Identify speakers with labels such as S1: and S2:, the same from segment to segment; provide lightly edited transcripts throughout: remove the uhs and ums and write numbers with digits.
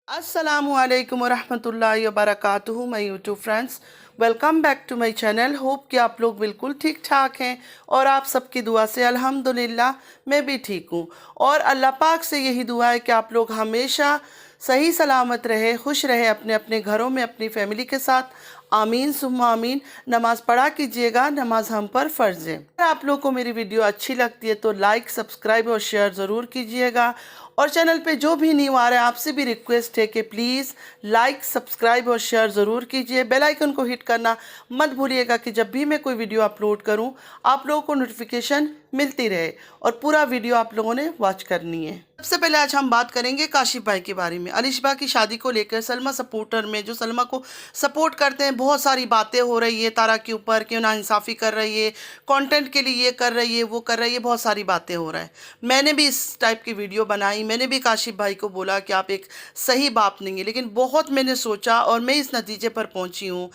S1: अस्सलामुअलैकुम वरहमतुल्लाहि वबरकातुहू my YouTube friends, welcome back to my channel. Hope कि आप लोग बिल्कुल ठीक ठाक हैं और आप सबकी दुआ से अल्हम्दुलिल्लाह मैं भी ठीक हूँ। और अल्लाह पाक से यही दुआ है कि आप लोग हमेशा सही सलामत रहे, खुश रहे अपने अपने घरों में अपनी फैमिली के साथ। आमीन सुम्मा आमीन। नमाज़ पढ़ा कीजिएगा, नमाज हम पर फ़र्ज़ है। अगर आप लोग को मेरी वीडियो अच्छी लगती है तो लाइक, सब्सक्राइब और शेयर ज़रूर कीजिएगा। और चैनल पे जो भी न्यू आ रहा है आपसे भी रिक्वेस्ट है कि प्लीज़ लाइक, सब्सक्राइब और शेयर ज़रूर कीजिए। बेल आइकन को हिट करना मत भूलिएगा कि जब भी मैं कोई वीडियो अपलोड करूं आप लोगों को नोटिफिकेशन मिलती रहे और पूरा वीडियो आप लोगों ने वॉच करनी है। सबसे पहले आज हम बात करेंगे काशिफ भाई के बारे में। अलिशबा की शादी को लेकर सलमा सपोर्टर में जो सलमा को सपोर्ट करते हैं बहुत सारी बातें हो रही है तारा के ऊपर, क्यों ना इंसाफ़ी कर रही है, कंटेंट के लिए ये कर रही है, वो कर रही है, बहुत सारी बातें हो रहा है। मैंने भी इस टाइप की वीडियो बनाई, मैंने भी काशिफ भाई को बोला कि आप एक सही बाप नहीं है, लेकिन बहुत मैंने सोचा और मैं इस नतीजे पर पहुंची हूँ।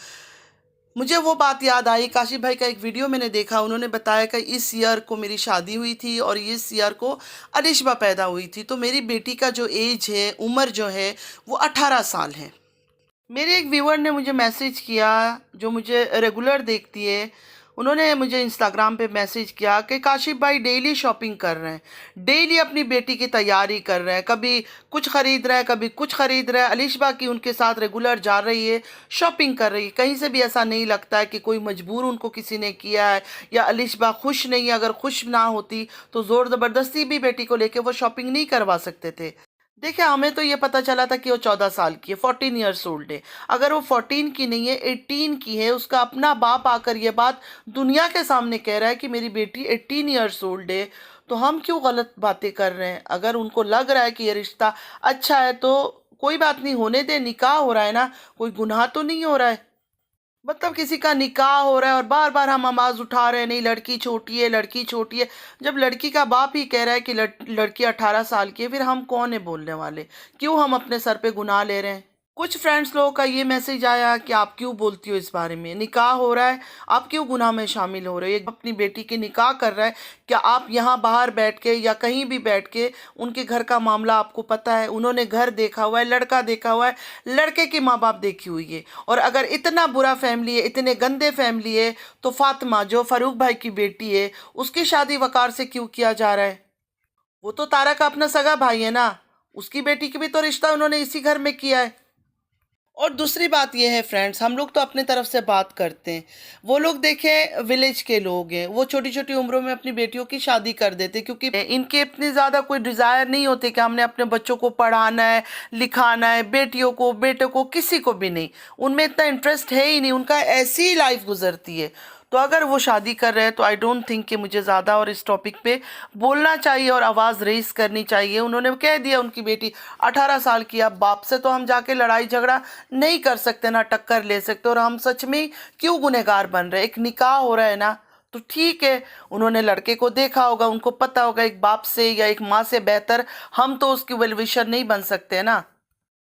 S1: मुझे वो बात याद आई, काशिफ भाई का एक वीडियो मैंने देखा, उन्होंने बताया कि इस ईयर को मेरी शादी हुई थी और इस ईयर को अलिशबा पैदा हुई थी, तो मेरी बेटी का जो एज है, उम्र जो है वो 18 साल है। मेरे एक व्यूअर ने मुझे मैसेज किया जो मुझे रेगुलर देखती है, उन्होंने मुझे इंस्टाग्राम पे मैसेज किया कि काशिफ भाई डेली शॉपिंग कर रहे हैं, डेली अपनी बेटी की तैयारी कर रहे हैं, कभी कुछ ख़रीद रहे हैं, कभी कुछ ख़रीद रहे हैं। अलिशबा की उनके साथ रेगुलर जा रही है, शॉपिंग कर रही है। कहीं से भी ऐसा नहीं लगता है कि कोई मजबूर उनको किसी ने किया है या अलिशबा खुश नहीं है। अगर खुश ना होती तो ज़ोर ज़बरदस्ती भी बेटी को लेके वो शॉपिंग नहीं करवा सकते थे। देखिए, हमें तो ये पता चला था कि वो 14 साल की है, 14 ईयर्स ओल्ड है। अगर वो 14 की नहीं है, 18 की है, उसका अपना बाप आकर ये बात दुनिया के सामने कह रहा है कि मेरी बेटी 18 ईयर्स ओल्ड है, तो हम क्यों गलत बातें कर रहे हैं? अगर उनको लग रहा है कि ये रिश्ता अच्छा है तो कोई बात नहीं, होने दे। निकाह हो रहा है ना, कोई गुनाह तो नहीं हो रहा है। मतलब किसी का निकाह हो रहा है और बार बार हम आवाज़ उठा रहे हैं, नहीं लड़की छोटी है, लड़की छोटी है। जब लड़की का बाप ही कह रहा है कि लड़की 18 साल की है, फिर हम कौन है बोलने वाले? क्यों हम अपने सर पे गुनाह ले रहे हैं? कुछ फ्रेंड्स लोगों का ये मैसेज आया कि आप क्यों बोलती हो इस बारे में, निकाह हो रहा है, आप क्यों गुनाह में शामिल हो रहे हो? ये अपनी बेटी की निकाह कर रहा है, क्या आप यहाँ बाहर बैठ के या कहीं भी बैठ के उनके घर का मामला आपको पता है? उन्होंने घर देखा हुआ है, लड़का देखा हुआ है, लड़के की माँ बाप देखी हुई है। और अगर इतना बुरा फैमिली है, इतने गंदे फैमिली है, तो फातिमा जो फारूक भाई की बेटी है उसकी शादी वकार से क्यों किया जा रहा है? वो तो तारा का अपना सगा भाई है ना, उसकी बेटी की भी तो रिश्ता उन्होंने इसी घर में किया है। और दूसरी बात ये है फ्रेंड्स, हम लोग तो अपने तरफ से बात करते हैं, वो लोग देखें विलेज के लोग हैं, वो छोटी छोटी उम्रों में अपनी बेटियों की शादी कर देते क्योंकि इनके इतनी ज़्यादा कोई डिज़ायर नहीं होते कि हमने अपने बच्चों को पढ़ाना है, लिखाना है, बेटियों को, बेटे को, किसी को भी नहीं। उनमें इतना इंटरेस्ट है ही नहीं, उनका ऐसी ही लाइफ गुजरती है। तो अगर वो शादी कर रहे हैं तो आई डोंट थिंक कि मुझे ज़्यादा और इस टॉपिक पे बोलना चाहिए और आवाज़ रेस करनी चाहिए। उन्होंने कह दिया उनकी बेटी 18 साल की, अब बाप से तो हम जाके लड़ाई झगड़ा नहीं कर सकते, ना टक्कर ले सकते। और हम सच में क्यों गुनहगार बन रहे हैं? एक निकाह हो रहा है ना, तो ठीक है, उन्होंने लड़के को देखा होगा, उनको पता होगा एक बाप से या एक माँ से बेहतर हम तो उसकी वेल विशर नहीं बन सकते ना।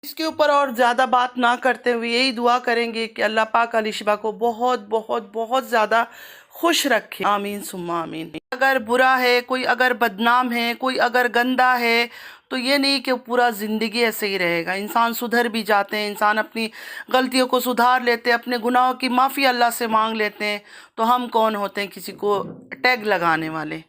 S1: इसके ऊपर और ज़्यादा बात ना करते हुए यही दुआ करेंगे कि अल्लाह पाक अलिशबा को बहुत बहुत बहुत ज़्यादा खुश रखे। आमीन सुम्मा आमीन। अगर बुरा है कोई, अगर बदनाम है कोई, अगर गंदा है, तो ये नहीं कि पूरा ज़िंदगी ऐसे ही रहेगा। इंसान सुधर भी जाते हैं, इंसान अपनी गलतियों को सुधार लेते हैं, अपने गुनाहों की माफ़ी अल्लाह से मांग लेते हैं। तो हम कौन होते हैं किसी को टैग लगाने वाले?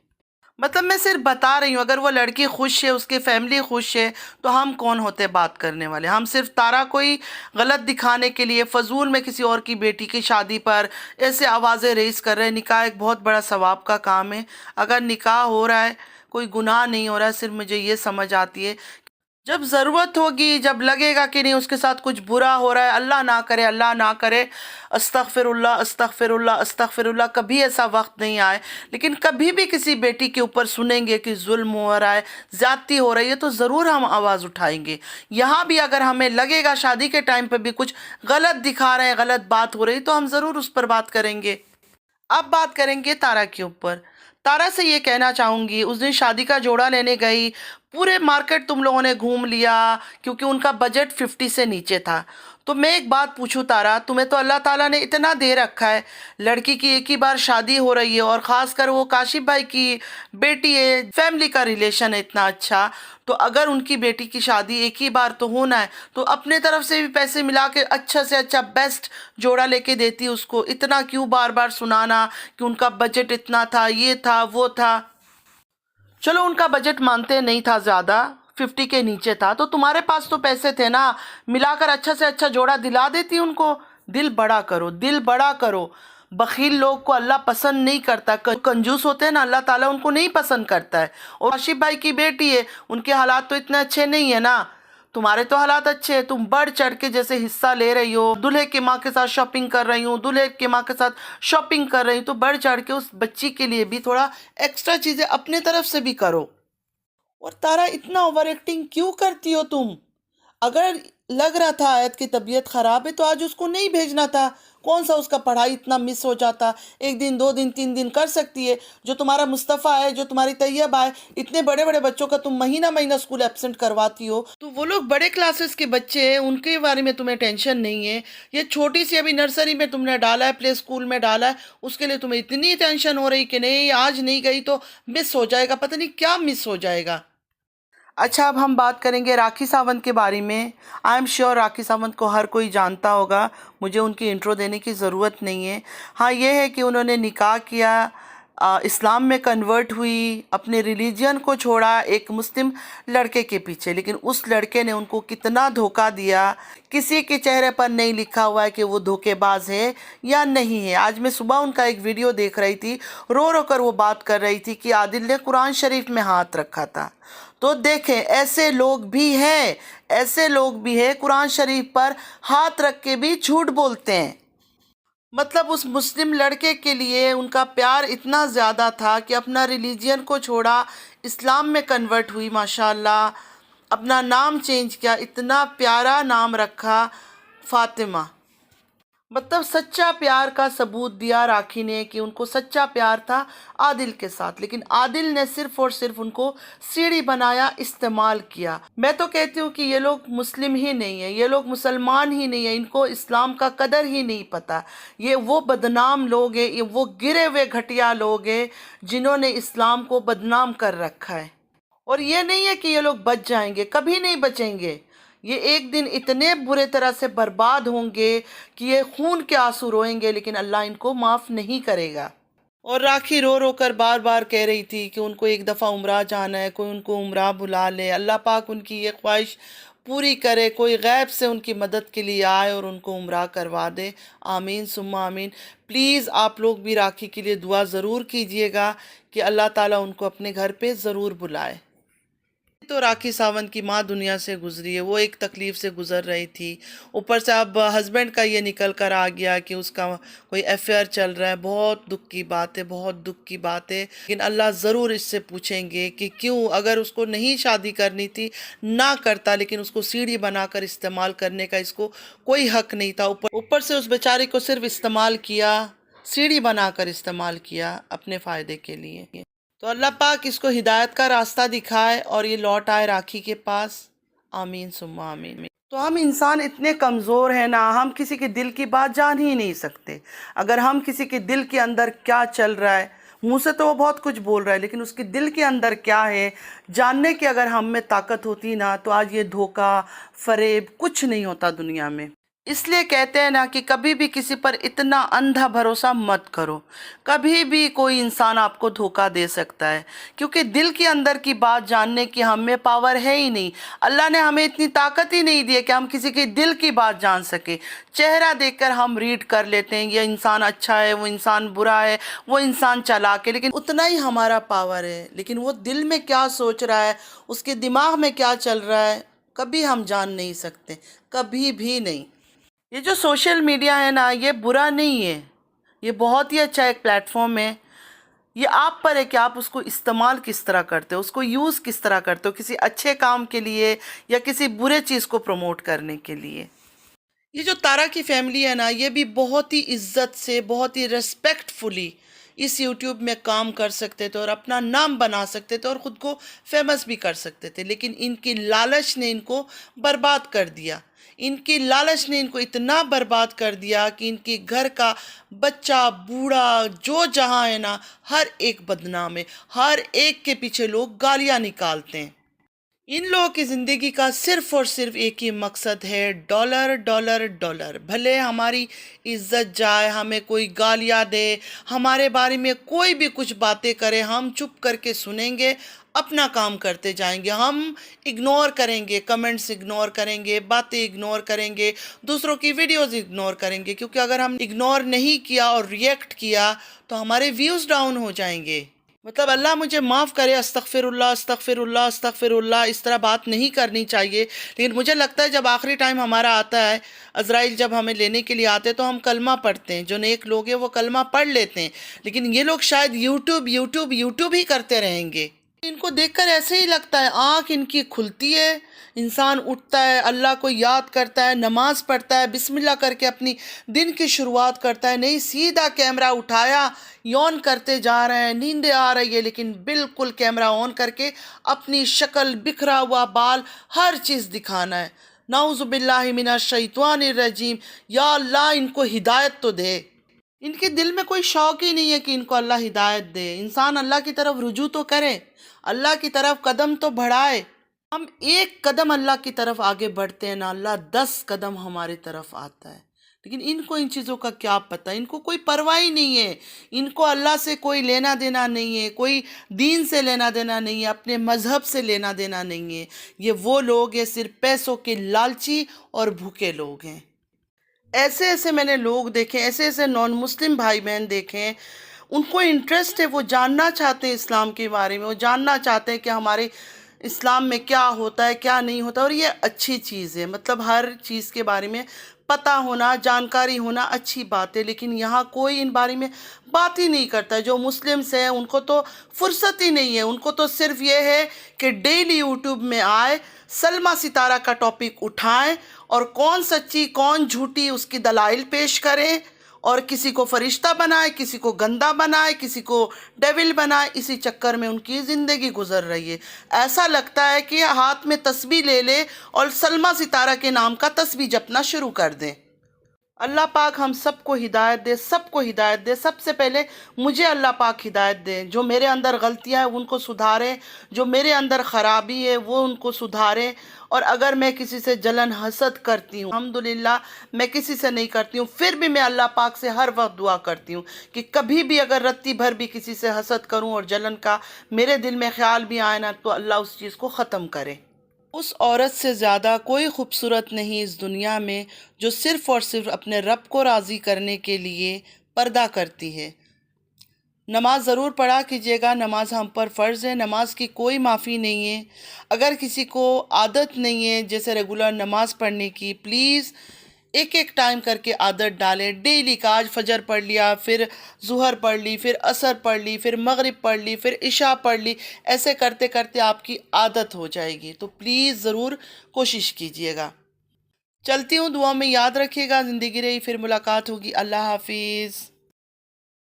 S1: मतलब मैं सिर्फ बता रही हूँ, अगर वो लड़की खुश है, उसकी फैमिली खुश है, तो हम कौन होते बात करने वाले? हम सिर्फ तारा को ही गलत दिखाने के लिए फजूल में किसी और की बेटी की शादी पर ऐसे आवाज़ें रेस कर रहे हैं। निकाह एक बहुत बड़ा सवाब का काम है। अगर निकाह हो रहा है, कोई गुनाह नहीं हो रहा है। सिर्फ मुझे ये समझ आती है जब ज़रूरत होगी, जब लगेगा कि नहीं उसके साथ कुछ बुरा हो रहा है, अल्लाह ना करे, अल्लाह ना करे, अस्तगफिरुल्लाह अस्तगफिरुल्लाह अस्तगफिरुल्लाह, कभी ऐसा वक्त नहीं आए। लेकिन कभी भी किसी बेटी के ऊपर सुनेंगे कि जुल्म हो रहा है, ज़्यादती हो रही है, तो ज़रूर हम आवाज़ उठाएंगे। यहाँ भी अगर हमें लगेगा शादी के टाइम पर भी कुछ गलत दिखा रहे हैं, गलत बात हो रही, तो हम ज़रूर उस पर बात करेंगे। अब बात करेंगे तारा के ऊपर। तारा से ये कहना चाहूँगी, उस दिन शादी का जोड़ा लेने गई, पूरे मार्केट तुम लोगों ने घूम लिया क्योंकि उनका बजट 50 से नीचे था। तो मैं एक बात पूछूं तारा, तुम्हें तो अल्लाह ताला ने इतना दे रखा है, लड़की की एक ही बार शादी हो रही है और ख़ासकर वो काशिफ भाई की बेटी है, फैमिली का रिलेशन है इतना अच्छा। तो अगर उनकी बेटी की शादी एक ही बार तो होना है, तो अपने तरफ से भी पैसे मिला के अच्छा से अच्छा बेस्ट जोड़ा लेके देती उसको। इतना क्यों बार बार सुनाना कि उनका बजट इतना था, ये था, वो था। चलो उनका बजट मानते नहीं था, ज़्यादा 50 के नीचे था, तो तुम्हारे पास तो पैसे थे ना, मिलाकर अच्छा से अच्छा जोड़ा दिला देती उनको। दिल बड़ा करो, दिल बड़ा करो। बखील लोग को अल्लाह पसंद नहीं करता, कंजूस होते हैं ना, अल्लाह ताला उनको नहीं पसंद करता है। और आशिफ भाई की बेटी है, उनके हालात तो इतने अच्छे नहीं है ना, तुम्हारे तो हालात अच्छे हैं। तुम बढ़ चढ़ के जैसे हिस्सा ले रही हो, दूल्हे के माँ के साथ शॉपिंग कर रही हूँ, दूल्हे के माँ के साथ शॉपिंग कर रही हूँ, तो बढ़ चढ़ के उस बच्ची के लिए भी थोड़ा एक्स्ट्रा चीज़ें अपने तरफ से भी करो। और तारा इतना ओवर एक्टिंग क्यों करती हो तुम? अगर लग रहा था आयत की तबीयत ख़राब है तो आज उसको नहीं भेजना था। कौन सा उसका पढ़ाई इतना मिस हो जाता? एक दिन, 2 दिन, 3 दिन कर सकती है। जो तुम्हारा मुस्तफ़ा है, जो तुम्हारी तैयबा है, इतने बड़े बड़े बच्चों का तुम महीना महीना स्कूल एब्सेंट करवाती हो, तो वो लोग बड़े क्लासेस के बच्चे हैं, उनके बारे में तुम्हें टेंशन नहीं है। ये छोटी सी अभी नर्सरी में तुमने डाला है, प्ले स्कूल में डाला है, उसके लिए तुम्हें इतनी टेंशन हो रही कि नहीं आज नहीं गई तो मिस हो जाएगा, पता नहीं क्या मिस हो जाएगा। अच्छा, अब हम बात करेंगे राखी सावंत के बारे में। I am sure Rakhi Sawant को हर कोई जानता होगा, मुझे उनकी इंट्रो देने की ज़रूरत नहीं है। हाँ, ये है कि उन्होंने निकाह किया, इस्लाम में कन्वर्ट हुई, अपने रिलीजन को छोड़ा एक मुस्लिम लड़के के पीछे, लेकिन उस लड़के ने उनको कितना धोखा दिया, किसी के चेहरे पर नहीं लिखा हुआ है कि वो धोखेबाज है या नहीं है। आज मैं सुबह उनका एक वीडियो देख रही थी, रो रो कर वो बात कर रही थी कि आदिल ने कुरान शरीफ में हाथ रखा था। तो देखें, ऐसे लोग भी हैं, ऐसे लोग भी हैं कुरान शरीफ पर हाथ रख के भी झूठ बोलते हैं। मतलब उस मुस्लिम लड़के के लिए उनका प्यार इतना ज़्यादा था कि अपना रिलीजियन को छोड़ा, इस्लाम में कन्वर्ट हुई माशाल्लाह, अपना नाम चेंज किया, इतना प्यारा नाम रखा फातिमा। मतलब सच्चा प्यार का सबूत दिया राखी ने कि उनको सच्चा प्यार था आदिल के साथ, लेकिन आदिल ने सिर्फ और सिर्फ उनको सीढ़ी बनाया, इस्तेमाल किया। मैं तो कहती हूँ कि ये लोग मुस्लिम ही नहीं है, ये लोग मुसलमान ही नहीं है, इनको इस्लाम का कदर ही नहीं पता। ये वो बदनाम लोग हैं, ये वो गिरे हुए घटिया लोग हैं जिन्होंने इस्लाम को बदनाम कर रखा है। और ये नहीं है कि ये लोग बच जाएंगे, कभी नहीं बचेंगे। ये एक दिन इतने बुरे तरह से बर्बाद होंगे कि ये खून के आंसू रोएंगे, लेकिन अल्लाह इनको माफ़ नहीं करेगा। और राखी रो रो कर बार बार कह रही थी कि उनको एक दफ़ा उम्रा जाना है, कोई उनको उम्रा बुला ले, अल्लाह पाक उनकी ये ख्वाहिश पूरी करे, कोई गैब से उनकी मदद के लिए आए और उनको उम्रा करवा दे। आमीन सुम्मा आमीन। प्लीज़ आप लोग भी राखी के लिए दुआ ज़रूर कीजिएगा कि अल्लाह ताला उनको अपने घर पे ज़रूर बुलाए। तो राखी सावंत की माँ दुनिया से गुजरी है, वो एक तकलीफ़ से गुज़र रही थी, ऊपर से अब हस्बैंड का ये निकल कर आ गया कि उसका कोई अफेयर चल रहा है। बहुत दुख की बात है, बहुत दुख की बात है। लेकिन अल्लाह ज़रूर इससे पूछेंगे कि क्यों, अगर उसको नहीं शादी करनी थी ना करता, लेकिन उसको सीढ़ी बनाकर इस्तेमाल करने का इसको कोई हक नहीं था। ऊपर से उस बेचारी को सिर्फ इस्तेमाल किया, सीढ़ी बनाकर इस्तेमाल किया अपने फ़ायदे के लिए। तो अल्लाह पाक इसको हिदायत का रास्ता दिखाए और ये लौट आए राखी के पास। आमीन सुम्मा आमीन। तो हम इंसान इतने कमज़ोर हैं ना, हम किसी के दिल की बात जान ही नहीं सकते। अगर हम किसी के दिल के अंदर क्या चल रहा है, मुंह से तो वो बहुत कुछ बोल रहा है, लेकिन उसके दिल के अंदर क्या है जानने की अगर हम में ताकत होती ना, तो आज ये धोखा फरेब कुछ नहीं होता दुनिया में। इसलिए कहते हैं ना कि कभी भी किसी पर इतना अंधा भरोसा मत करो। कभी भी कोई इंसान आपको धोखा दे सकता है, क्योंकि दिल के अंदर की बात जानने की हम में पावर है ही नहीं। अल्लाह ने हमें इतनी ताकत ही नहीं दी है कि हम किसी के दिल की बात जान सके। चेहरा देखकर हम रीड कर लेते हैं, ये इंसान अच्छा है, वो इंसान बुरा है, वो इंसान चालाक है, लेकिन उतना ही हमारा पावर है। लेकिन वो दिल में क्या सोच रहा है, उसके दिमाग में क्या चल रहा है, कभी हम जान नहीं सकते, कभी भी नहीं। ये जो सोशल मीडिया है ना, ये बुरा नहीं है, ये बहुत ही अच्छा एक प्लेटफॉर्म है। ये आप पर है कि आप उसको इस्तेमाल किस तरह करते हो, उसको यूज़ किस तरह करते हो, किसी अच्छे काम के लिए या किसी बुरे चीज़ को प्रमोट करने के लिए। ये जो तारा की फैमिली है ना, ये भी बहुत ही इज्जत से, बहुत ही रेस्पेक्टफुली اس یوٹیوب میں کام کر سکتے تھے اور اپنا نام بنا سکتے تھے اور خود کو فیمس بھی کر سکتے تھے، لیکن ان کی لالچ نے ان کو برباد کر دیا۔ ان کی لالچ نے ان کو اتنا برباد کر دیا کہ ان کی گھر کا بچہ، بوڑھا، جو جہاں ہے نا، ہر ایک بدنام ہے، ہر ایک کے پیچھے لوگ گالیاں نکالتے ہیں۔ ان لوگوں کی زندگی کا صرف اور صرف ایک ہی مقصد ہے، ڈالر ڈالر ڈالر۔ بھلے ہماری عزت جائے، ہمیں کوئی گالیاں دے، ہمارے بارے میں کوئی بھی کچھ باتیں کرے، ہم چپ کر کے سنیں گے، اپنا کام کرتے جائیں گے۔ ہم اگنور کریں گے، کمنٹس اگنور کریں گے، باتیں اگنور کریں گے، دوسروں کی ویڈیوز اگنور کریں گے، کیونکہ اگر ہم اگنور نہیں کیا اور ریئیکٹ کیا تو ہمارے ویوز ڈاؤن ہو جائیں گے۔ مطلب اللہ مجھے معاف کرے، استغفر اللہ استغفر اللہ استغفر اللہ، اس طرح بات نہیں کرنی چاہیے، لیکن مجھے لگتا ہے جب آخری ٹائم ہمارا آتا ہے، عزرائیل جب ہمیں لینے کے لیے آتے ہیں تو ہم کلمہ پڑھتے ہیں، جو نیک لوگ ہیں وہ کلمہ پڑھ لیتے ہیں، لیکن یہ لوگ شاید یوٹیوب یوٹیوب یوٹیوب ہی کرتے رہیں گے۔ ان کو دیکھ کر ایسے ہی لگتا ہے، آنکھ ان کی کھلتی ہے، انسان اٹھتا ہے، اللہ کو یاد کرتا ہے، نماز پڑھتا ہے، بسم اللہ کر کے اپنی دن کی شروعات کرتا ہے، نہیں سیدھا کیمرہ اٹھایا، یون کرتے جا رہے ہیں، نیندیں آ رہی ہے، لیکن بالکل کیمرہ آن کر کے اپنی شکل، بکھرا ہوا بال، ہر چیز دکھانا ہے۔ نعوذ باللہ من الشیطان الرجیم، یا اللہ ان کو ہدایت تو دے۔ ان کے دل میں کوئی شوق ہی نہیں ہے کہ ان کو اللہ ہدایت دے۔ انسان اللہ کی طرف رجوع تو کرے، اللہ کی طرف قدم تو بڑھائے۔ ہم ایک قدم اللہ کی طرف آگے بڑھتے ہیں نا، اللہ 10 قدم ہماری طرف آتا ہے، لیکن ان کو ان چیزوں کا کیا پتہ، ان کو کوئی پرواہ ہی نہیں ہے، ان کو اللہ سے کوئی لینا دینا نہیں ہے، کوئی دین سے لینا دینا نہیں ہے، اپنے مذہب سے لینا دینا نہیں ہے۔ یہ وہ لوگ ہیں صرف پیسوں کے لالچی اور بھوکے لوگ ہیں۔ ایسے ایسے میں نے لوگ دیکھے، ایسے ایسے نان مسلم بھائی بہن دیکھیں، ان کو انٹرسٹ ہے، وہ جاننا چاہتے ہیں اسلام کے بارے میں، وہ جاننا چاہتے ہیں کہ ہمارے اسلام میں کیا ہوتا ہے کیا نہیں ہوتا، اور یہ اچھی چیز ہے، مطلب ہر چیز کے بارے میں پتہ ہونا، جانکاری ہونا اچھی بات ہے، لیکن یہاں کوئی ان بارے میں بات ہی نہیں کرتا۔ جو مسلمس ہیں ان کو تو فرصت ہی نہیں ہے، ان کو تو صرف یہ ہے کہ ڈیلی یوٹیوب میں آئے، سلمیٰ ستارہ کا ٹاپک اٹھائیں اور کون سچی کون جھوٹی اس کی دلائل پیش کریں، اور کسی کو فرشتہ بنائے، کسی کو گندا بنائے، کسی کو ڈیول بنائے، اسی چکر میں ان کی زندگی گزر رہی ہے۔ ایسا لگتا ہے کہ ہاتھ میں تسبیح لے لے اور سلمیٰ ستارہ کے نام کا تسبیح جپنا شروع کر دیں۔ اللہ پاک ہم سب کو ہدایت دے، سب کو ہدایت دے۔ سب سے پہلے مجھے اللہ پاک ہدایت دے، جو میرے اندر غلطیاں ہیں ان کو سدھارے، جو میرے اندر خرابی ہے وہ ان کو سدھارے، اور اگر میں کسی سے جلن حسد کرتی ہوں، الحمدللہ میں کسی سے نہیں کرتی ہوں، پھر بھی میں اللہ پاک سے ہر وقت دعا کرتی ہوں کہ کبھی بھی اگر رتی بھر بھی کسی سے حسد کروں اور جلن کا میرے دل میں خیال بھی آئے نا، تو اللہ اس چیز کو ختم کرے۔ اس عورت سے زیادہ کوئی خوبصورت نہیں اس دنیا میں جو صرف اور صرف اپنے رب کو راضی کرنے کے لیے پردہ کرتی ہے۔ نماز ضرور پڑھا کیجیے گا، نماز ہم پر فرض ہے، نماز کی کوئی معافی نہیں ہے۔ اگر کسی کو عادت نہیں ہے جیسے ریگولر نماز پڑھنے کی، پلیز ایک ایک ٹائم کر کے عادت ڈالیں، ڈیلی کا۔ آج فجر پڑھ لیا، پھر ظہر پڑھ لی، پھر عصر پڑھ لی، پھر مغرب پڑھ لی، پھر عشاء پڑھ لی، ایسے کرتے کرتے آپ کی عادت ہو جائے گی، تو پلیز ضرور کوشش کیجیے گا۔ چلتی ہوں، دعا میں یاد رکھیے گا، زندگی رہی پھر ملاقات ہوگی، اللہ حافظ۔